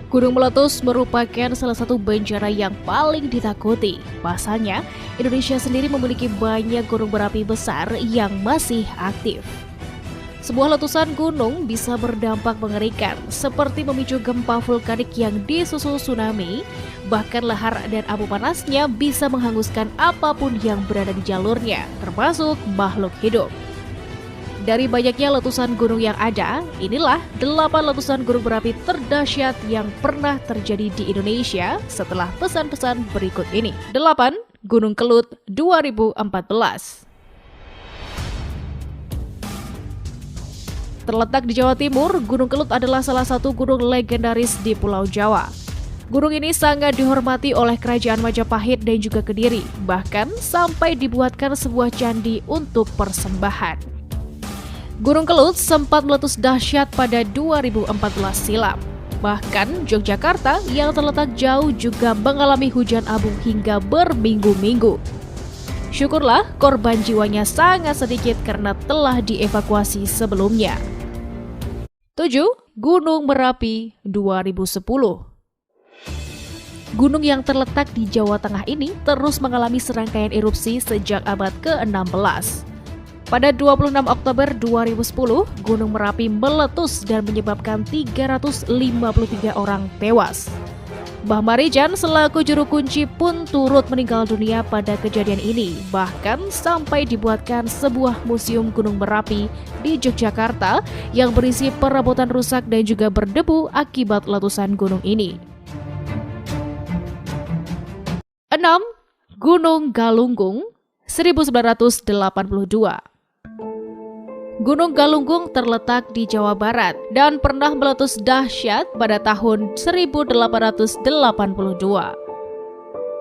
Gunung meletus merupakan salah satu bencana yang paling ditakuti. Pasalnya, Indonesia sendiri memiliki banyak gunung berapi besar yang masih aktif. Sebuah letusan gunung bisa berdampak mengerikan, seperti memicu gempa vulkanik yang disusul tsunami. Bahkan lahar dan abu panasnya bisa menghanguskan apapun yang berada di jalurnya, termasuk makhluk hidup. Dari banyaknya letusan gunung yang ada, inilah 8 letusan gunung berapi terdahsyat yang pernah terjadi di Indonesia setelah pesan-pesan berikut ini. 8. Gunung Kelut 2014. Terletak di Jawa Timur, Gunung Kelut adalah salah satu gunung legendaris di Pulau Jawa. Gunung ini sangat dihormati oleh Kerajaan Majapahit dan juga Kediri, bahkan sampai dibuatkan sebuah candi untuk persembahan. Gunung Kelut sempat meletus dahsyat pada 2014 silam. Bahkan Yogyakarta yang terletak jauh juga mengalami hujan abu hingga berminggu-minggu. Syukurlah korban jiwanya sangat sedikit karena telah dievakuasi sebelumnya. 7. Gunung Merapi 2010. Gunung yang terletak di Jawa Tengah ini terus mengalami serangkaian erupsi sejak abad ke-16. Pada 26 Oktober 2010, Gunung Merapi meletus dan menyebabkan 353 orang tewas. Mbah Marijan selaku juru kunci pun turut meninggal dunia pada kejadian ini, bahkan sampai dibuatkan sebuah museum Gunung Merapi di Yogyakarta yang berisi perabotan rusak dan juga berdebu akibat letusan gunung ini. 6. Gunung Galunggung 1982. Gunung Galunggung terletak di Jawa Barat dan pernah meletus dahsyat pada tahun 1882.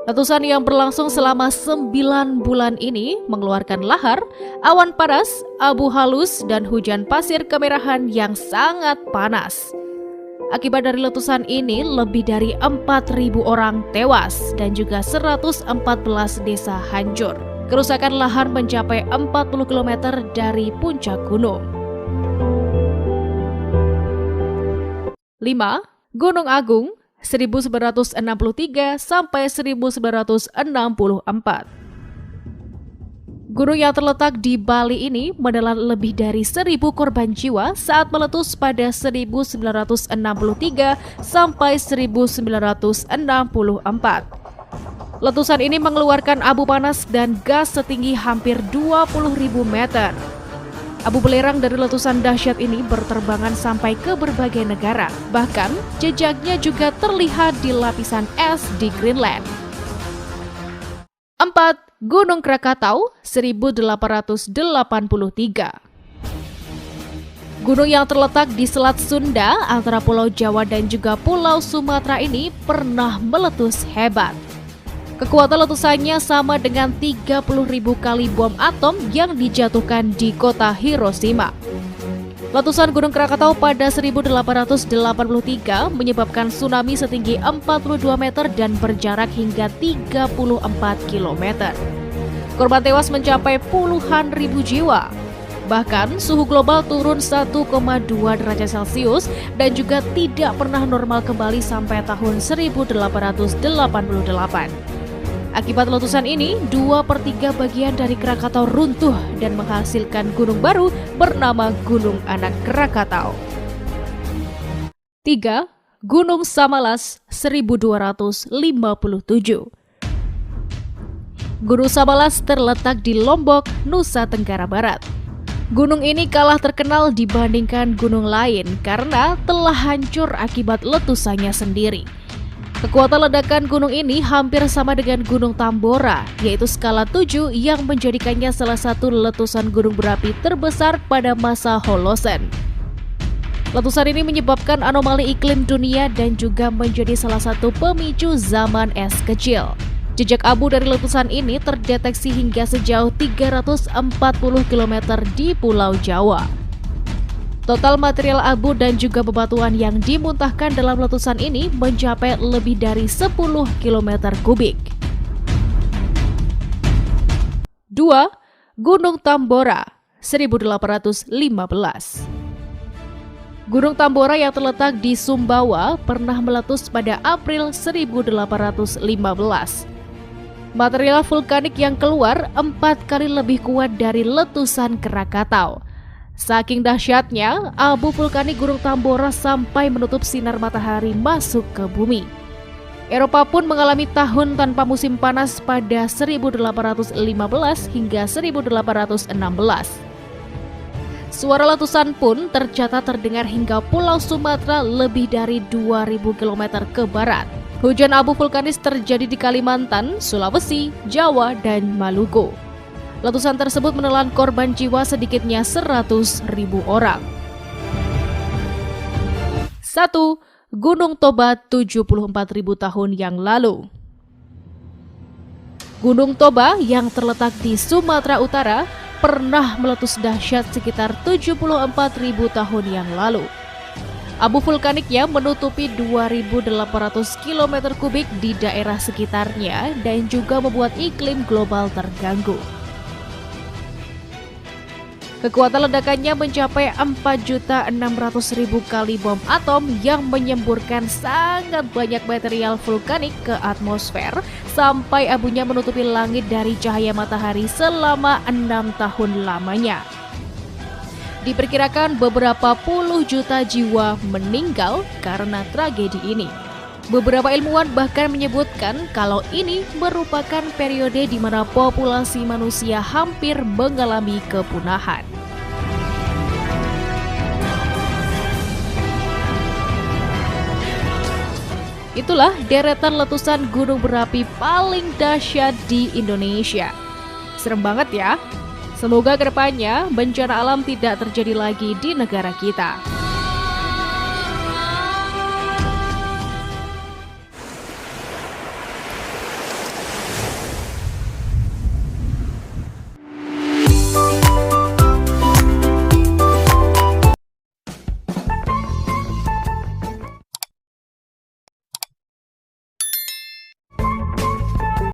Letusan yang berlangsung selama 9 bulan ini mengeluarkan lahar, awan panas, abu halus, dan hujan pasir kemerahan yang sangat panas. Akibat dari letusan ini, lebih dari 4.000 orang tewas dan juga 114 desa hancur. Kerusakan lahan mencapai 40 km dari puncak gunung. 5. Gunung Agung 1963 sampai 1964. Gunung yang terletak di Bali ini menelan lebih dari 1.000 korban jiwa saat meletus pada 1963 sampai 1964. Letusan ini mengeluarkan abu panas dan gas setinggi hampir 20.000 meter. Abu belerang dari letusan dahsyat ini berterbangan sampai ke berbagai negara. Bahkan, jejaknya juga terlihat di lapisan es di Greenland. 4. Gunung Krakatau 1883. Gunung yang terletak di Selat Sunda antara Pulau Jawa dan juga Pulau Sumatera ini pernah meletus hebat. Kekuatan letusannya sama dengan 30.000 kali bom atom yang dijatuhkan di kota Hiroshima. Letusan Gunung Krakatau pada 1883 menyebabkan tsunami setinggi 42 meter dan berjarak hingga 34 km. Korban tewas mencapai puluhan ribu jiwa. Bahkan suhu global turun 1,2 derajat Celcius dan juga tidak pernah normal kembali sampai tahun 1888. Akibat letusan ini, 2/3 bagian dari Krakatau runtuh dan menghasilkan gunung baru bernama Gunung Anak Krakatau. 3. Gunung Samalas 1257. Gunung Samalas terletak di Lombok, Nusa Tenggara Barat. Gunung ini kalah terkenal dibandingkan gunung lain karena telah hancur akibat letusannya sendiri. Kekuatan ledakan gunung ini hampir sama dengan Gunung Tambora, yaitu skala 7 yang menjadikannya salah satu letusan gunung berapi terbesar pada masa Holosen. Letusan ini menyebabkan anomali iklim dunia dan juga menjadi salah satu pemicu zaman es kecil. Jejak abu dari letusan ini terdeteksi hingga sejauh 340 km di Pulau Jawa. Total material abu dan juga bebatuan yang dimuntahkan dalam letusan ini mencapai lebih dari 10 km kubik. 2. Gunung Tambora 1815. Gunung Tambora yang terletak di Sumbawa pernah meletus pada April 1815. Material vulkanik yang keluar 4 kali lebih kuat dari letusan Krakatau. Saking dahsyatnya, abu vulkanik Gunung Tambora sampai menutup sinar matahari masuk ke bumi. Eropa pun mengalami tahun tanpa musim panas pada 1815 hingga 1816. Suara letusan pun tercatat terdengar hingga Pulau Sumatera lebih dari 2000 km ke barat. Hujan abu vulkanis terjadi di Kalimantan, Sulawesi, Jawa, dan Maluku. Letusan tersebut menelan korban jiwa sedikitnya 100.000 orang. 1. Gunung Toba 74.000 tahun yang lalu. Gunung Toba yang terletak di Sumatera Utara pernah meletus dahsyat sekitar 74.000 tahun yang lalu. Abu vulkaniknya menutupi 2.800 km kubik di daerah sekitarnya dan juga membuat iklim global terganggu. Kekuatan ledakannya mencapai 4.600.000 kali bom atom yang menyemburkan sangat banyak material vulkanik ke atmosfer sampai abunya menutupi langit dari cahaya matahari selama 6 tahun lamanya. Diperkirakan beberapa puluh juta jiwa meninggal karena tragedi ini. Beberapa ilmuwan bahkan menyebutkan kalau ini merupakan periode di mana populasi manusia hampir mengalami kepunahan. Itulah deretan letusan gunung berapi paling dahsyat di Indonesia. Serem banget ya. Semoga kedepannya bencana alam tidak terjadi lagi di negara kita.